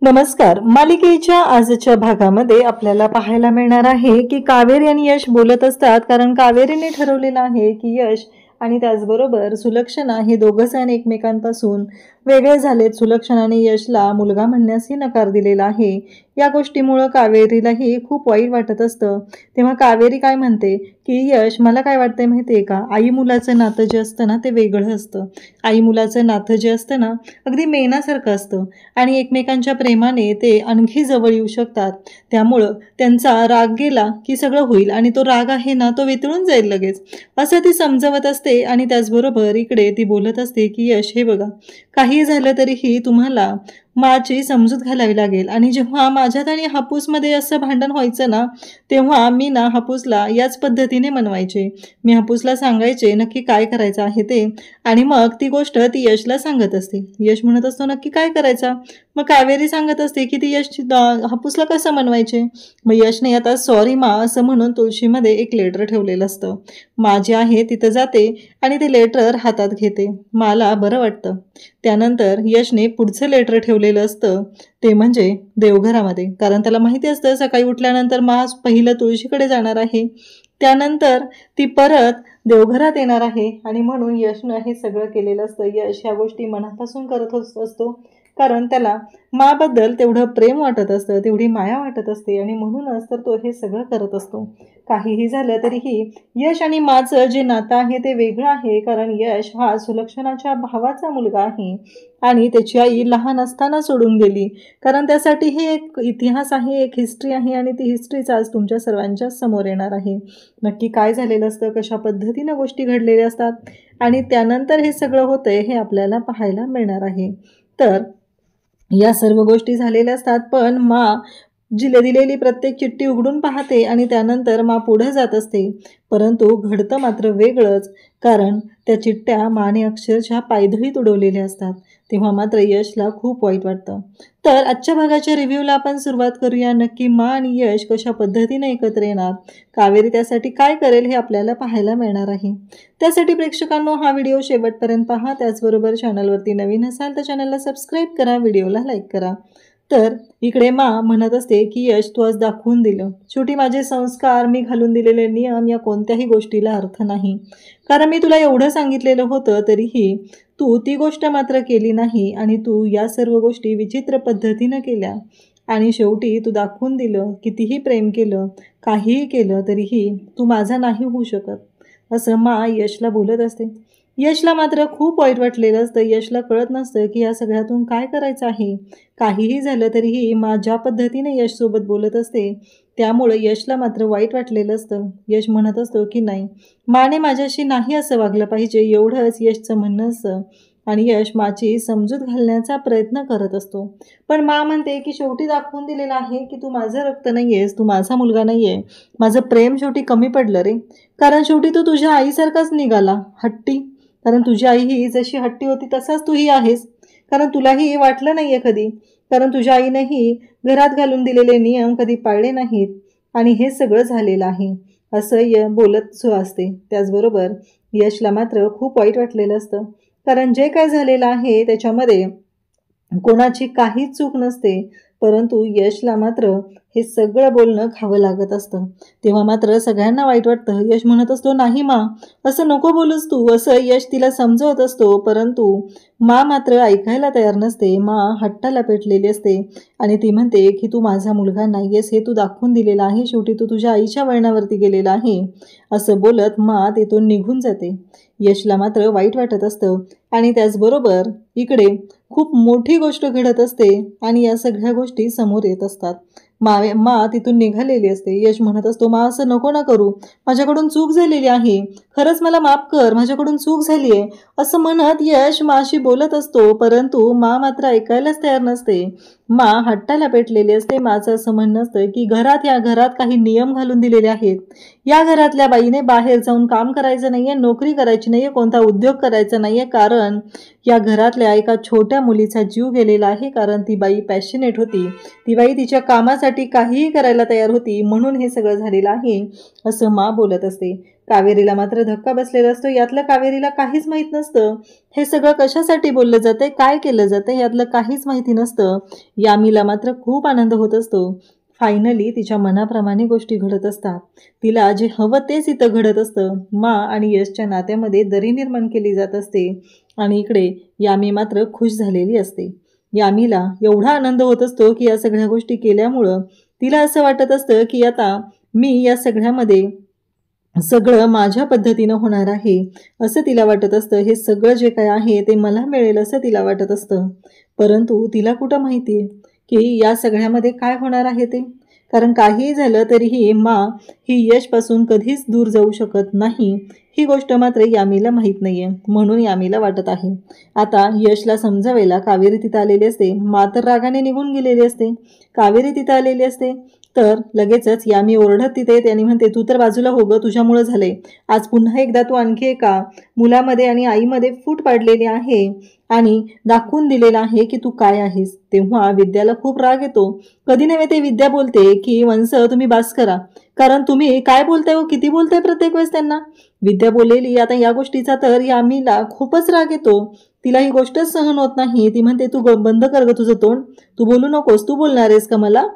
नमस्कार. मालिकेच्या आजच्या भागामध्ये आपल्याला पाहायला मिळणार आहे की कावेरी आणि यश बोलत असतात, कारण कावेरीने ठरवलेलं आहे की यश आणि त्याचबरोबर सुलक्षणा हे दोघंजण एकमेकांपासून वेगळे झालेत. सुलक्षणाने यशला मुलगा म्हणण्यासही नकार दिलेला आहे. या गोष्टीमुळे कावेरीलाही खूप वाईट वाटत असतं. तेव्हा कावेरी काय म्हणते की यश, मला काय वाटतंय माहिती आहे का, आई मुलाचं नातं जे असतं ना ते वेगळं असतं. आई मुलाचं नातं जे असतं ना अगदी मेणासारखं असतं आणि एकमेकांच्या प्रेमाने ते आणखी जवळ येऊ शकतात. त्यामुळं त्यांचा राग गेला की सगळं होईल आणि तो राग आहे ना तो वितळून जाईल लगेच, असं ती समजवत असते. आणि त्याचबरोबर इकडे ती बोलत असते की यश, हे बघा, काही झालं तरीही तुम्हाला माझी समजूत घालावी लागेल. आणि जेव्हा माझ्यात आणि हापूसमध्ये असं भांडण व्हायचं ना, तेव्हा मी ना हापूसला याच पद्धतीने मनवायचे. मी हापूसला सांगायचे नक्की काय करायचं आहे ते, आणि मग ती गोष्ट ती यशला सांगत असते. यश म्हणत असतो नक्की काय करायचा. मग कावेरी सांगत असते की ती हापूसला कसं मनवायचे. मग यशने आता सॉरी मा असं म्हणून तुळशीमध्ये एक लेटर ठेवलेलं असतं. माझी आहे तिथं जाते आणि ते लेटर हातात घेते. मला बरं वाटतं. त्यानंतर यशने पुढचं लेटर ठेवलेलं असतं ते म्हणजे देवघरामध्ये, कारण त्याला माहिती असतं सकाळी उठल्यानंतर मा पहिलं तुळशीकडे जाणार आहे, त्यानंतर ती परत देवघरात येणार आहे. आणि म्हणून यशनं हे सगळं केलेलं असतं. यश ह्या गोष्टी मनापासून करत असतो, कारण त्याला माबद्दल तेवढं प्रेम वाटत असतं, तेवढी माया वाटत असते, आणि म्हणूनच तर तो हे सगळं करत असतो. काहीही झालं तरीही यश आणि माचं जे नातं आहे ते वेगळं आहे, कारण यश हा सुलक्षणाच्या भावाचा मुलगा आहे आणि त्याची आई लहान असताना सोडून गेली. कारण त्यासाठी हे एक इतिहास आहे, एक हिस्ट्री आहे, आणि ती हिस्ट्रीच आज तुमच्या सर्वांच्या समोर येणार आहे. नक्की काय झालेलं असतं, कशा पद्धतीनं गोष्टी घडलेल्या असतात आणि त्यानंतर हे सगळं होतंय हे आपल्याला पाहायला मिळणार आहे. तर या सर्व गोष्टी झालेल्या असतात, पण मा दिलेली प्रत्येक चिठ्ठी उघडून पाहते आणि त्यानंतर मा पुढे जात असते. परंतु घडतं मात्र वेगळंच, कारण त्या चिठ्ठ्या माने अक्षरशः पायधळीत उडवलेल्या असतात. तेव्हा मात्र यशला खूप वाईट वाटतं. तर आजच्या भागाच्या रिव्ह्यूला आपण सुरुवात करूया. नक्की मा आणि यश कशा पद्धतीने एकत्र येणार, कावेरी त्यासाठी काय करेल हे आपल्याला पाहायला मिळणार आहे. त्यासाठी प्रेक्षकांनो हा व्हिडिओ शेवटपर्यंत पहा. त्याचबरोबर चॅनलवरती नवीन असाल तर चॅनलला सबस्क्राईब करा, व्हिडिओला लाईक करा. तर इकडे मा म्हणत असते की यश, तू आज दाखवून दिलं. शेवटी माझे संस्कार, मी घालून दिलेले नियम या कोणत्याही गोष्टीला अर्थ नाही, कारण मी तुला एवढं सांगितलेलं होतं तरीही तू ती गोष्ट मात्र केली नाही आणि तू या सर्व गोष्टी विचित्र पद्धतीनं केल्या. आणि शेवटी तू दाखवून दिलं, कितीही प्रेम केलं, काहीही केलं तरीही तू माझा नाही होऊ शकत, असं मा यशला बोलत असते. यशला मात्र खूप वाईट वाटलेलं असतं. यशला कळत नसतं की या सगळ्यातून काय करायचं आहे. काहीही झालं तरीही मा ज्या पद्धतीने यशसोबत बोलत असते त्यामुळे यशला मात्र वाईट वाटलेलं असतं. यश म्हणत असतो की नाही, माने माझ्याशी नाही असं वागलं पाहिजे, एवढंच यशचं म्हणणं असतं. आणि यश माची समजूत घालण्याचा प्रयत्न करत असतो, पण मा म्हणते की शेवटी दाखवून दिलेलं आहे की तू माझं रक्त नाही आहेस, तू माझा मुलगा नाही आहे. माझं प्रेम शेवटी कमी पडलं रे, कारण शेवटी तू तुझ्या आईसारखाच निघाला, हट्टी. कारण तुझी आई ही जशी हट्टी होती तसाच तूही आहेस, कारण तुलाही वाटलं नाही आहे कधी, कारण तुझ्या आईनेही घरात घालून दिलेले नियम कधी पाळले नाहीत आणि हे सगळं झालेलं आहे, असं बोलत असते. त्याचबरोबर यशला मात्र खूप वाईट वाटलेलं असतं, कारण जे काय झालेलं आहे त्याच्यामध्ये कोणाची काहीच चूक नसते, परंतु यशला मात्र हे सगळं बोलणं खावं लागत असतं. तेव्हा मात्र सगळ्यांना वाईट वाटतं. यश म्हणत असतो, नाही मा, असं नको बोलूस तू, असं यश तिला समजवत असतो, परंतु मा मात्र ऐकायला तयार नसते. मा हट्टाला पेटलेली असते आणि ती म्हणते की तू माझा मुलगा नाही आहेस, हे तू दाखवून दिलेलं आहे, शेवटी तू तुझ्या आईच्या वळणावरती गेलेला आहे, असं बोलत मा तिथून निघून जाते. यशला मात्र वाईट वाटत असतं आणि त्याचबरोबर इकडे खूप मोठी गोष्ट घडत असते आणि या सगळ्या गोष्टी समोर येत असतात. मा तिथून निघालेली असते. यश म्हणत असतो, मा असं नको ना करू, माझ्याकडून चूक झालेली आहे, खरंच मला माफ कर, माझ्याकडून चूक झाली आहे, असं म्हणत यश माशी बोलत असतो, परंतु मा मात्र ऐकायलाच तयार नसते. मा हट्टाला पेटलेली असते. माझं असं म्हणणं असतं की या घरात काही नियम घालून दिलेले आहेत. या घरातल्या बाईने बाहेर जाऊन काम करायचं नाहीये, नोकरी करायची नाहीये, कोणता उद्योग करायचा नाहीये, कारण या घरातल्या एका छोट्या मुलीचा जीव गेलेला आहे, कारण ती बाई पॅशनेट होती. ती बाई तिच्या कामासाठी यशसाठी काहीही करायला तयार होती, म्हणून हे सगळं झालेलं आहे असं मा बोलत असते. कावेरीला मात्र धक्का बसलेला असतो. यातलं कावेरीला काहीच माहीत नसतं. हे सगळं कशासाठी बोललं जातंय, काय केलं जातंय यातलं काहीच माहिती नसतं. यामीला मात्र खूप आनंद होत असतो. फायनली तिच्या मनाप्रमाणे गोष्टी घडत असतात. तिला जे हवं तेच इथं घडत असतं. मा आणि यशच्या नात्यामध्ये दरी निर्माण केली जात असते आणि इकडे यामी मात्र खुश झालेली असते. यामीला एवढा आनंद होत असतो की या सगळ्या गोष्टी केल्यामुळं तिला असं वाटत असतं की आता मी या सगळ्यामध्ये सगळं माझ्या पद्धतीनं होणार आहे असं तिला वाटत असतं. हे सगळं जे काय आहे ते मला मिळेल असं तिला वाटत असतं. परंतु तिला कुठं माहिती आहे की या सगळ्यामध्ये काय होणार आहे ते. कारण काहीही झालं तरीही मा ही यशपासून कधीच दूर जाऊ शकत नाही ही गोष्ट मात्र यामीला माहीत नाही आहे. म्हणून यामीला वाटत आहे आता यशला समजावायला कावेरी तिथं आलेली असते. मा तर रागाने निघून गेलेली असते. कावेरी तिथं आलेली असते तर लगेचच यामी ओरडत तिथे त्याने म्हणते, तू तर बाजूला हो गं, तुझ्यामुळं झालंय. आज पुन्हा एकदा तू आणखी एका मुलामध्ये आणि आईमध्ये फूट पाडलेली आहे आणि दाखवून दिलेलं आहे की तू काय आहेस. तेव्हा विद्याला खूप राग येतो. कधी नव्हे ते विद्या बोलते की वंश तुम्ही बास करा, कारण तुम्ही काय बोलताय हो, किती बोलताय प्रत्येक वेळेस त्यांना. विद्या बोललेली आता या गोष्टीचा तर यामीला खूपच राग येतो. तिला ही गोष्टच सहन होत नाही. ती म्हणते, तू बंद कर ग तुझं तोंड, तू बोलू नकोस, तू बोलणार आहेस का मला.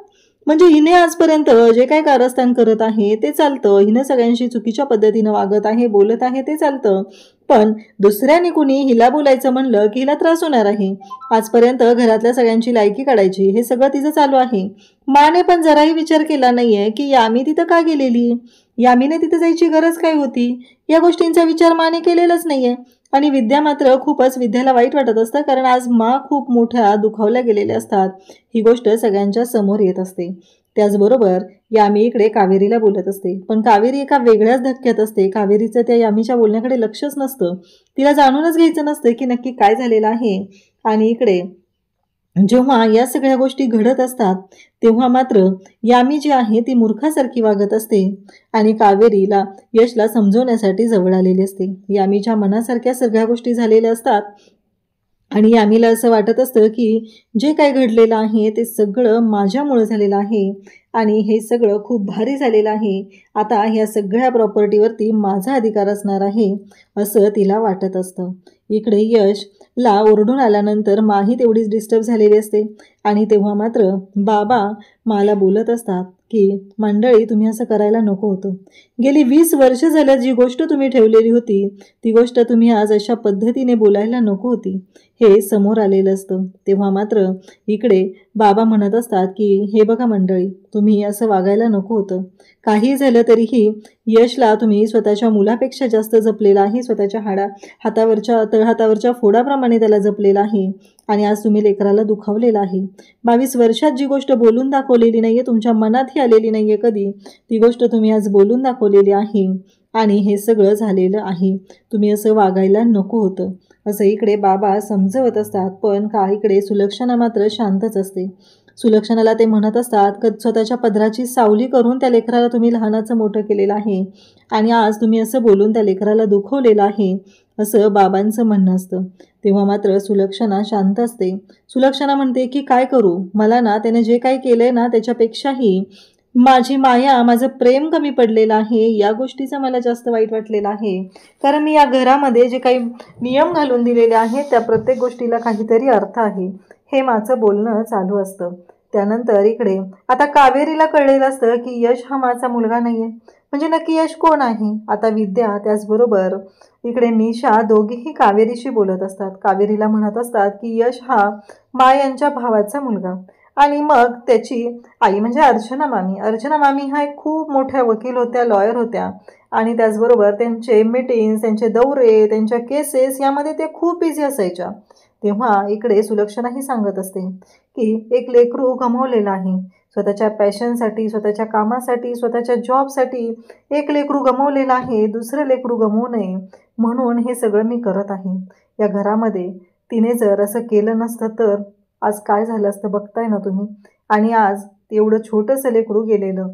म्हणजे हिने आजपर्यंत जे काही कारस्थान करत आहे ते चालतं. हिने सगळ्यांशी चुकीच्या पद्धतीनं वागत आहे, बोलत आहे ते चालतं. पण दुसऱ्याने कुणी हिला बोलायचं म्हणलं की हिला त्रास होणार आहे. आजपर्यंत घरातल्या सगळ्यांची लायकी काढायची हे सगळं तिचं चालू आहे. माने पण जराही विचार केला नाहीये की यामी तिथं का गेलेली, यामीने तिथं जायची गरज काय होती. या गोष्टींचा विचार माने केलेलाच नाहीये. आणि विद्या मात्र खूपच विद्याला वाईट वाटत असतं, कारण आज मा खूप मोठ्या दुखावल्या गेलेल्या असतात. ही गोष्ट सगळ्यांच्या समोर येत असते. त्याचबरोबर यामी इकडे कावेरीला बोलत असते, पण कावेरी एका वेगळ्याच धक्क्यात असते. कावेरीचं त्या यामीच्या बोलण्याकडे लक्षच नसतं. तिला जाणूनच घ्यायचं नसतं की नक्की काय झालेलं आहे. आणि इकडे जेव्हा या सगळ्या गोष्टी घडत असतात तेव्हा मात्र यामी जी आहे ती मूर्खासारखी वागत असते आणि कावेरीला यशला समजवण्यासाठी जवळ आलेली असते. यामीच्या मनासारख्या सगळ्या गोष्टी झालेल्या असतात आणि यामीला असं वाटत असतं की जे काय घडलेलं आहे ते सगळं माझ्यामुळे झालेलं आहे आणि हे सगळं खूप भारी झालेलं आहे. आता ह्या सगळ्या प्रॉपर्टीवरती माझा अधिकार असणार आहे असं तिला वाटत असतं. इकडे यशला ओरडून आल्यानंतर माही तेवढीच डिस्टर्ब झालेली असते आणि तेव्हा मात्र बाबा मला बोलत असतात की मंडळी तुम्ही असं करायला नको होतं. गेली 20 वर्ष झालं जी गोष्ट तुम्ही ठेवलेली होती ती गोष्ट तुम्ही आज अशा पद्धतीने बोलायला नको होती. हे समोर आलेलं असतं. तेव्हा मात्र इकडे बाबा म्हणत असतात की हे बघा मंडळी, तुम्ही असं वागायला नको होतं. काही झालं तरीही यशला तुम्ही स्वतःच्या मुलापेक्षा जास्त जपलेला आहे. स्वतःच्या हातावरच्या तळहातावरच्या फोडाप्रमाणे त्याला जपलेला आहे आणि आज तुम्ही लेकराला दुखावलेला आहे. 22 वर्षात जी गोष्ट बोलून दाखवलेली नाहीये, तुमच्या मनातही आलेली नाहीये कधी, ती गोष्ट तुम्ही आज बोलून दाखवलेली आहे आणि हे सगळं झालेलं आहे. तुम्ही असं वागायला नको होतं असं इकडे बाबा समजवत असतात. पण इकडे सुलक्षणा मात्र शांतच असते. सुलक्षणाला ते म्हणत असतात की स्वतःच्या पदराची सावली करून त्या लेकराला तुम्ही लहानाचं मोठं केलेलं आहे आणि आज तुम्ही असं बोलून त्या लेकराला दुखवलेलं आहे असं बाबांचं म्हणणं असतं. तेव्हा मात्र सुलक्षणा शांत असते. सुलक्षणा म्हणते की काय करू, मला ना त्याने जे काही केलंय ना त्याच्यापेक्षाही माझी माया, माझं प्रेम कमी पडलेलं आहे. या गोष्टीचं मला जास्त वाईट वाटलेलं आहे, कारण मी या घरामध्ये जे काही नियम घालून दिलेले आहेत त्या प्रत्येक गोष्टीला काहीतरी अर्थ आहे. हे माझं बोलणं चालू असतं. त्यानंतर इकडे आता कावेरीला कळलेलं असतं की यश हा माझा मुलगा नाही आहे. म्हणजे नक्की यश कोण आहे. आता विद्या त्याचबरोबर इकडे निशा दोघीही कावेरीशी बोलत असतात. कावेरीला म्हणत असतात की यश हा मा यांच्या भावाचा मुलगा आणि मग त्याची आई म्हणजे अर्चना मामी हा एक खूप मोठ्या वकील होत्या, लॉयर होत्या आणि त्याचबरोबर त्यांचे मीटिंग्स, त्यांचे दौरे, त्यांच्या केसेस यामध्ये ते खूप बिझी असायच्या. तेव्हा इकडे सुलक्षणाही सांगत असते की एक लेकरू गमावलेला आहे. स्वतःच्या पॅशनसाठी, स्वतःच्या कामासाठी, स्वतःच्या जॉबसाठी एक लेकरू गमावलेलं आहे. दुसरं लेकरू गमवू नये म्हणून हे सगळं मी करत आहे. या घरामध्ये तिने जर असं केलं नसतं तर आज काय झालं असतं बघताय ना तुम्ही. आणि आज एवढं छोटंसं लेकरू गेलेलं,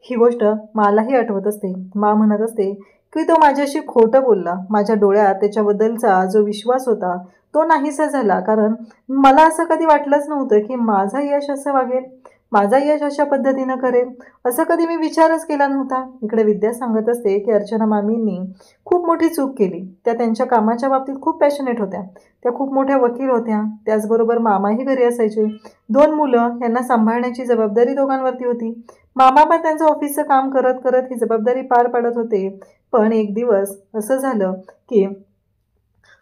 ही गोष्ट मलाही आठवत असते. मा म्हणत असते की तो माझ्याशी खोटं बोलला. माझ्या डोळ्यात त्याच्याबद्दलचा जो विश्वास होता तो नाहीसा झाला, कारण मला असं कधी वाटलंच नव्हतं की माझा यश असं वागेल. माझा यश अशा पद्धतीनं करेल असं कधी मी विचारच केला नव्हता. इकडे विद्या सांगत असते की अर्चना मामींनी खूप मोठी चूक केली. त्या त्यांच्या कामाच्या बाबतीत खूप पॅशनेट होत्या. त्या खूप मोठ्या वकील होत्या. त्याचबरोबर मामाही घरी असायचे. 2 मुलं यांना सांभाळण्याची जबाबदारी दोघांवरती होती. मामा पण त्यांचं ऑफिसचं काम करत करत ही जबाबदारी पार पाडत होते. पण एक दिवस असं झालं की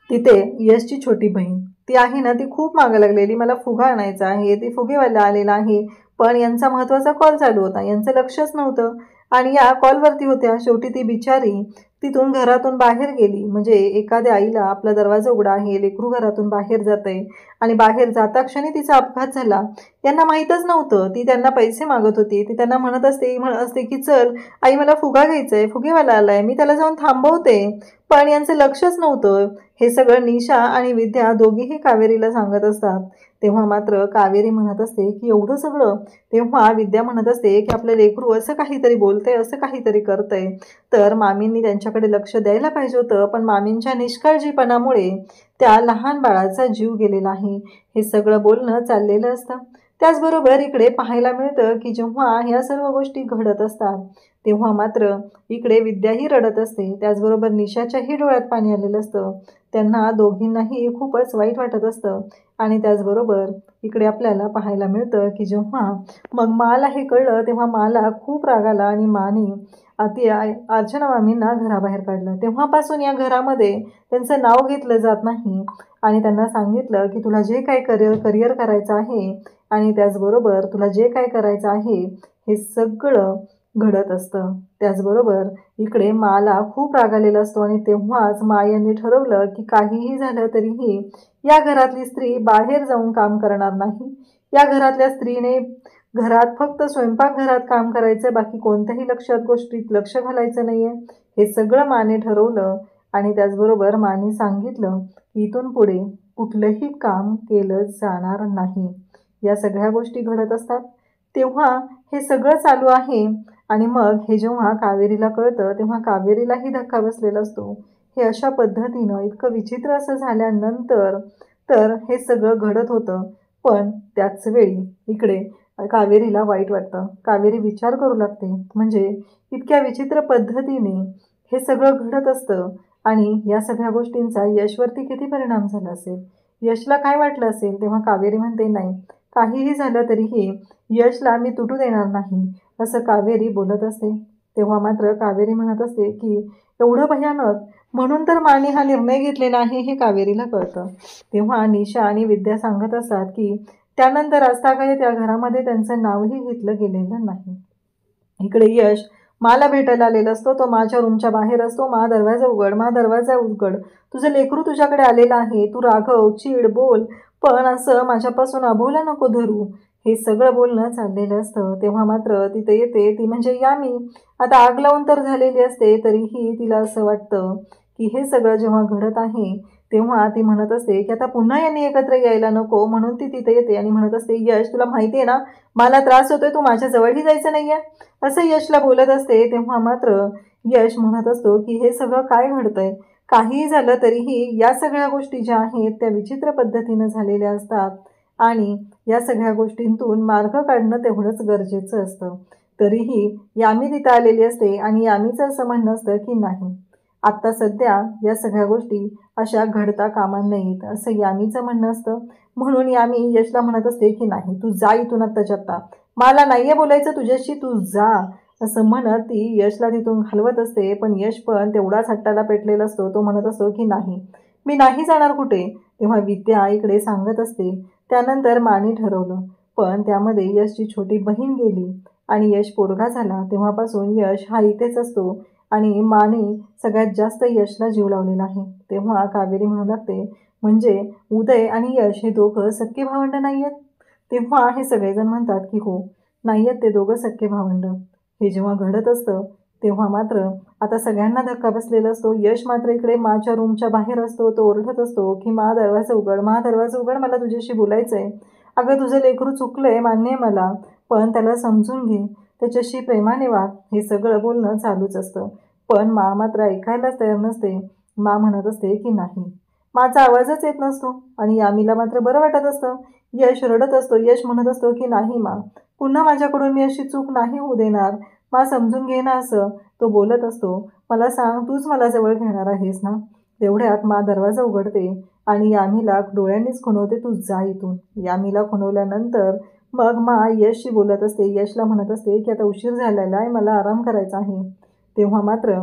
तिथे यशची छोटी बहीण ती आहे ना, ती खूप मागं लागलेली, मला फुगा आणायचा आहे, ती फुगेवाला आलेला आहे. पण यांचा महत्त्वाचा कॉल चालू होता. यांचं लक्षच नव्हतं आणि या कॉलवरती होत्या. शेवटी ती बिचारी तिथून घरातून बाहेर गेली. म्हणजे एखाद्या आईला आपला दरवाजा उघडा आहे, लेकरू घरातून बाहेर जातंय आणि बाहेर जाता क्षणी तिचा अपघात झाला. यांना माहीतच नव्हतं. ती त्यांना पैसे मागत होती. ती त्यांना म्हणत असते की चल आई, मला फुगा घ्यायचा आहे, फुगेवाला आलाय, मी त्याला जाऊन थांबवते. पण यांचं लक्षच नव्हतं. हे सगळं निशा आणि विद्या दोघीही कावेरीला सांगत असतात. तेव्हा मात्र कावेरी म्हणत असते की एवढं सगळं. तेव्हा विद्या म्हणत असते की आपलं लेकरू असं काहीतरी बोलतंय, असं काहीतरी करतंय, तर मामींनी त्यांच्याकडे लक्ष द्यायला पाहिजे होतं. पण मामींच्या निष्काळजीपणामुळे त्या लहान बाळाचा जीव गेलेला आहे. हे सगळं बोलणं चाललेलं असतं. त्याचबरोबर इकडे पाहायला मिळतं की जेव्हा ह्या सर्व गोष्टी घडत असतात तेव्हा मात्र इकडे विद्याही रडत असते. त्याचबरोबर निशाच्याही डोळ्यात पाणी आलेलं असतं. त्यांना दोघींनाही खूपच वाईट वाटत असतं. आणि त्याचबरोबर इकडे आपल्याला पाहायला मिळतं की जेव्हा मग माला हे कळलं तेव्हा माला खूप राग आला आणि माने अर्चना मामींना घराबाहेर काढलं. तेव्हापासून या घरामध्ये त्यांचं नाव घेतलं जात नाही आणि त्यांना सांगितलं की तुला जे काय करिअर करायचं आहे आणि त्याचबरोबर तुला जे काय करायचं आहे हे सगळं घडत असतं. त्याचबरोबर इकडे माला खूप राग आलेला असतो आणि तेव्हाच यांनी ठरवलं की काहीही झालं तरीही या घरातली स्त्री बाहेर जाऊन काम करणार नाही. या घरातल्या स्त्रीने घरात फक्त स्वयंपाकघरात काम करायचं, बाकी कोणत्याही गोष्टीत लक्ष घालायचं नाहीये. हे सगळं माने ठरवलं आणि त्याचबरोबर माने सांगितलं की इथून पुढे कुठलंही काम केलं जाणार नाही. या सगळ्या गोष्टी घडत असतात तेव्हा हे सगळं चालू आहे. आणि मग हे जेव्हा कावेरीला कळतं तेव्हा कावेरीलाही धक्का बसलेला असतो. हे अशा पद्धतीनं इतकं विचित्र असं झाल्यानंतर तर हे सगळं घडत होतं. पण त्याच वेळी इकडे कावेरीला वाईट वाटतं. कावेरी विचार करू लागते, म्हणजे इतक्या विचित्र पद्धतीने हे सगळं घडत असतं आणि या सगळ्या गोष्टींचा यशवरती किती परिणाम झाला असेल, यशला काय वाटलं असेल. तेव्हा कावेरी म्हणते, नाही, काहीही झालं तरीही यशला मी तुटू देणार नाही, असं कावेरी बोलत असते. तेव्हा मात्र कावेरी म्हणत असते की एवढं भयानक, म्हणून तर माने हा निर्णय घेतलेला आहे हे कावेरीला कळतं. तेव्हा निशा आणि विद्या सांगत असतात की त्यानंतर आजतागायत त्या घरामध्ये त्यांचं नावही घेतलं गेलेलं नाही. इकडे यश माला भेटायला आलेला असतो. तो माझ्या रूमच्या बाहेर असतो. मा दरवाजा उघड, मा दरवाजा उघड, तुझं लेकरू तुझ्याकडे आलेलं आहे, तू राघव, चीड, बोल, पण असं माझ्यापासून अबोला नको धरू. हे सगळं बोलणं चाललेलं असतं. तेव्हा मात्र तिथे येते ती, म्हणजे यामी. आता आग लावून तर झालेली असते तरीही तिला असं वाटतं की हे सगळं जेव्हा घडत आहे तेव्हा ती म्हणत असते की आता पुन्हा यांनी एकत्र यायला नको. म्हणून ती तिथे येते आणि म्हणत असते, यश, तुला माहिती आहे ना मला त्रास होतोय, तू माझ्या जवळही जायचं नाही आहे, असं यशला बोलत असते. तेव्हा मात्र यश म्हणत असतो की हे सगळं काय घडतंय. काहीही झालं तरीही या सगळ्या गोष्टी ज्या आहेत त्या विचित्र पद्धतीनं झालेल्या असतात आणि या सगळ्या गोष्टींतून मार्ग काढणं तेवढंच गरजेचं असतं. तरीही यामी तिथं आलेली असते आणि यामीचं असं म्हणणं असतं की नाही, आत्ता सध्या या सगळ्या गोष्टी अशा घडता कामा नयेत, असं यामीचं म्हणणं असतं. म्हणून यामी यशला म्हणत असते की नाही, तू जा इथून आत्ताच्या आत्ता, मला नाहीये बोलायचं तुझ्याशी, तू जा, असं म्हणत ती यशला तिथून घालवत असते. पण यश पण तेवढाच हट्टाला पेटलेला असतो. तो म्हणत असतो की नाही, मी नाही जाणार कुठे. तेव्हा विद्या इकडे सांगत असते त्यानंतर माने ठरवलं, पण त्यामध्ये यशची छोटी बहीण गेली आणि यश पोरगा झाला. तेव्हापासून यश हा इथेच असतो आणि माने सगळ्यात जास्त यशला जीव लावलेला आहे. तेव्हा कावेरी म्हणू लागते, म्हणजे उदय आणि यश हे दोघं सख्खे भावंड नाही आहेत. तेव्हा हे सगळेजण म्हणतात की हो, नाही आहेत ते दोघं सख्खे भावंड. हे जेव्हा घडत असतं तेव्हा मात्र आता सगळ्यांना धक्का बसलेला असतो. यश मात्र इकडे माच्या रूमच्या बाहेर असतो. तो ओरडत असतो की मा दरवाजा उघड, मा दरवाजा उघड, मला तुझ्याशी बोलायचं आहे. अगं तुझं लेकरू चुकलंय, मान्य आहे मला, पण त्याला समजून घे, त्याच्याशी प्रेमाने वाग. हे सगळं बोलणं चालूच असतं. पण मा मात्र ऐकायलाच तयार नसते. मा म्हणत असते की नाही, माझा आवाजच येत नसतो आणि यामीला मात्र बरं वाटत असतं. यश रडत असतो. यश म्हणत असतो की नाही मा, पुन्हा माझ्याकडून मी अशी चूक नाही होऊ देणार, मा समजून घे ना असं तो बोलत असतो. मला सांग, तूच मला जवळ घेणार आहेस ना? तेवढ्यात मा दरवाजा उघडते आणि यामीला डोळ्यांनीच खुणवते, तू जा इथून. यामीला खुणवल्यानंतर मग मा यशशी बोलत असते. यशला म्हणत असते की आता उशीर झालेला आहे, मला आराम करायचा आहे. तेव्हा मात्र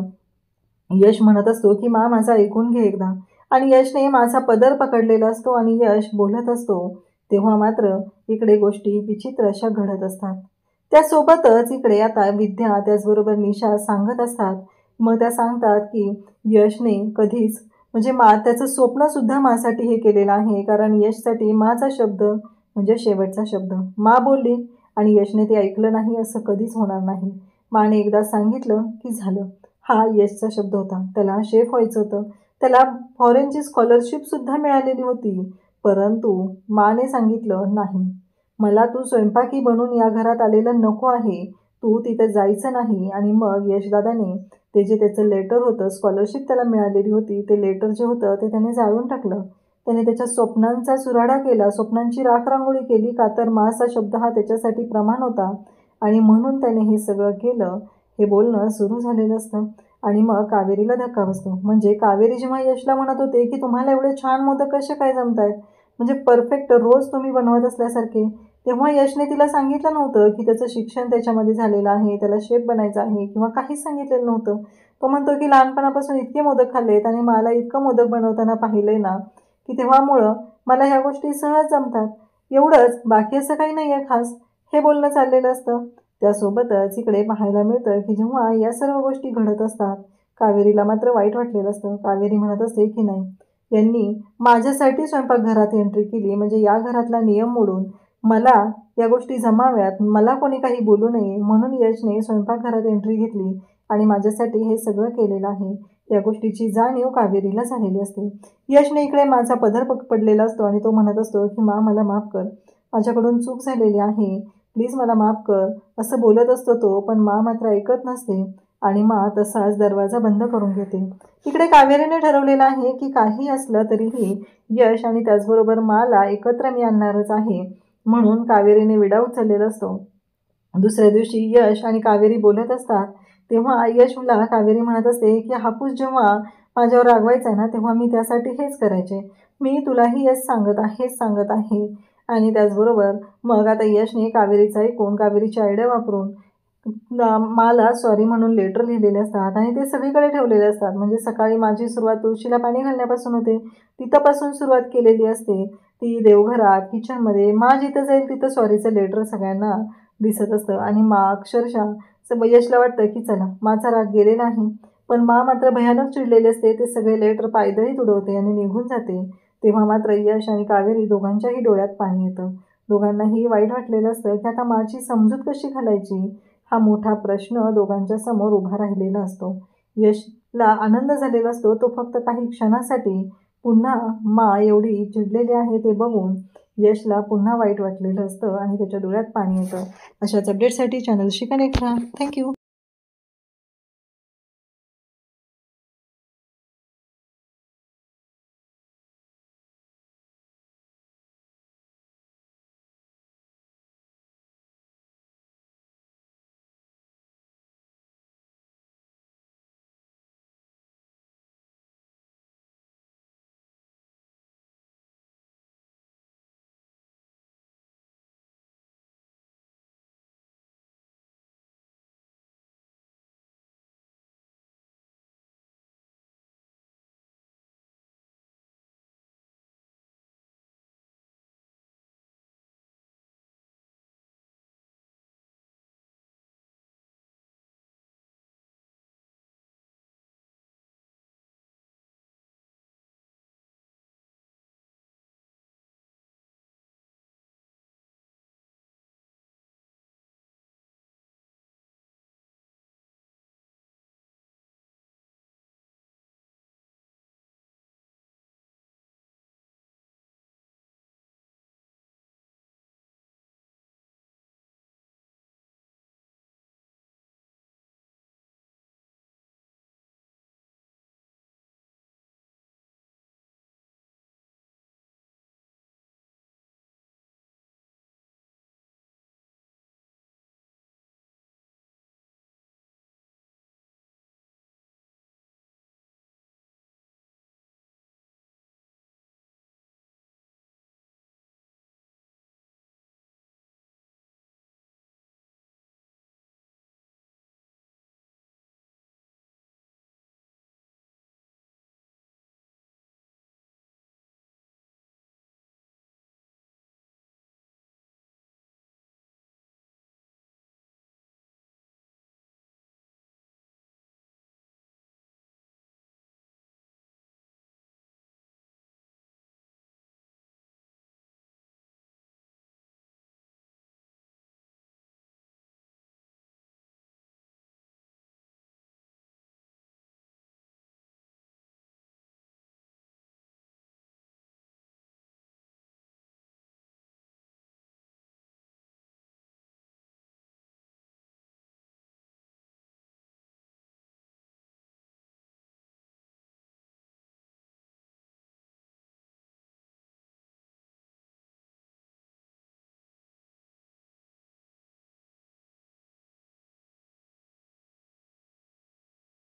यश म्हणत असतो की मा माझा ऐकून घे एकदा. आणि यशने माझा पदर पकडलेला असतो आणि यश बोलत असतो. तेव्हा मात्र इकडे गोष्टी विचित्र अशा घडत असतात. त्यासोबतच इकडे आता विद्या त्याचबरोबर निशा सांगत असतात. मग त्या सांगतात की यशने कधीच म्हणजे त्याचं स्वप्नसुद्धा माझ्यासाठी हे केलेलं आहे, कारण यशसाठी माझा शब्द म्हणजे शेवटचा शब्द. मा बोलली आणि यशने ते ऐकलं नाही असं कधीच होणार नाही. माने एकदा सांगितलं की झालं. हा यशचा शब्द होता. त्याला शेफ व्हायचं होतं. त्याला फॉरेनची स्कॉलरशिपसुद्धा मिळालेली होती. परंतु माने सांगितलं नाही, मला तू स्वयंपाकी बनून या घरात आलेलं नको आहे. तू तिथे जायचं नाही. आणि मग यशदादाने ते जे त्याचं लेटर होतं, स्कॉलरशिप त्याला मिळालेली होती, ते लेटर जे होतं ते त्याने जाळून टाकलं. त्याने त्याच्या स्वप्नांचा चुराडा केला, स्वप्नांची राखरांगोळी केली. का तर माचा शब्द हा त्याच्यासाठी प्रमाण होता आणि म्हणून त्याने हे सगळं केलं. हे बोलणं सुरू झालेलं असतं आणि मग कावेरीला धक्का बसतो. म्हणजे कावेरी जेव्हा यशला म्हणत होते की तुम्हाला एवढे छान मोदक कसे काय जमतायत, म्हणजे परफेक्ट रोज तुम्ही बनवत असल्यासारखे, तेव्हा यशने तिला सांगितलं नव्हतं की त्याचं शिक्षण त्याच्यामध्ये झालेलं आहे, त्याला शेफ बनायचं आहे किंवा काहीच सांगितलेलं नव्हतं. तो म्हणतो की लहानपणापासून इतके मोदक खाल्लेत आणि मला इतकं मोदक बनवताना पाहिलंय ना की तेव्हामुळं मला ह्या गोष्टी सहज जमतात, एवढंच, बाकी असं काही नाही आहे खास. हे बोलणं चाललेलं असतं. त्यासोबतच इकडे पाहायला मिळतं की जेव्हा या सर्व गोष्टी घडत असतात, कावेरीला मात्र वाईट वाटलेलं असतं. कावेरी म्हणत असते की नाही, यांनी माझ्यासाठी स्वयंपाकघरात एंट्री केली, म्हणजे या घरातला नियम मोडून मला या गोष्टी जमाव्यात, मला कोणी काही बोलू नये म्हणून यशने स्वयंपाकघरात एंट्री घेतली आणि माझ्यासाठी हे सगळं केलेलं आहे. या गोष्टीची जाणीव कावेरीला झालेली असते. यशने इकडे माझा पदर पडलेला असतो आणि तो म्हणत असतो की मा मला माफ कर, माझ्याकडून चूक झालेली आहे, प्लीज मला माफ कर, असं बोलत असतो तो. पण मा मात्र ऐकत नसते आणि मा तसाच दरवाजा बंद करून घेते. इकडे कावेरीने ठरवलेलं आहे की काही असलं तरीही यश आणि त्याचबरोबर माला एकत्र मी आणणारच आहे, म्हणून कावेरीने विडा उचललेला असतो. दुसऱ्या दिवशी यश आणि कावेरी बोलत असतात. तेव्हा यशला कावेरी म्हणत असते की हापूस जेव्हा माझ्यावर रागवायचा ना, तेव्हा मी त्यासाठी हेच करायचे, मी तुलाही यश सांगत आहे. आणि त्याचबरोबर मग आता यशने कावेरीचा ऐकून कावेरीची आयडिया वापरून मला सॉरी म्हणून लेटर लिहिलेले असतात आणि ते सगळीकडे ठेवलेले असतात. म्हणजे सकाळी माझी सुरुवात तुळशीला पाणी घालण्यापासून होते, तिथंपासून सुरुवात केलेली असते. ती देवघरात, किचनमध्ये, मा जिथं जाईल तिथं सॉरीचं लेटर सगळ्यांना दिसत असतं. आणि मा अक्षरशः यशला वाटतं की चला माझा राग गेलेला आहे, पण मा मात्र भयानक चिडलेले असते. ते सगळे लेटर पायदळीत उडवते आणि निघून जाते. तेव्हा मात्र यश आणि कावेरी दोघांच्याही डोळ्यात पाणी येतं. दोघांनाही वाईट वाटलेलं असतं की आता माझी समजूत कशी घालायची, हा मोठा प्रश्न दोघांच्या समोर उभा राहिलेला असतो. यशला आनंद झालेला असतो. तो फक्त काही क्षणासाठी पुन्हा मा एवढी चिडलेली आहे ते बघून यशला पुन्हा वाईट वाटलेलं असतं आणि त्याच्या डोळ्यात पाणी येतं. अशाच अपडेटसाठी चॅनलशी कनेक्ट राहा. थँक्यू.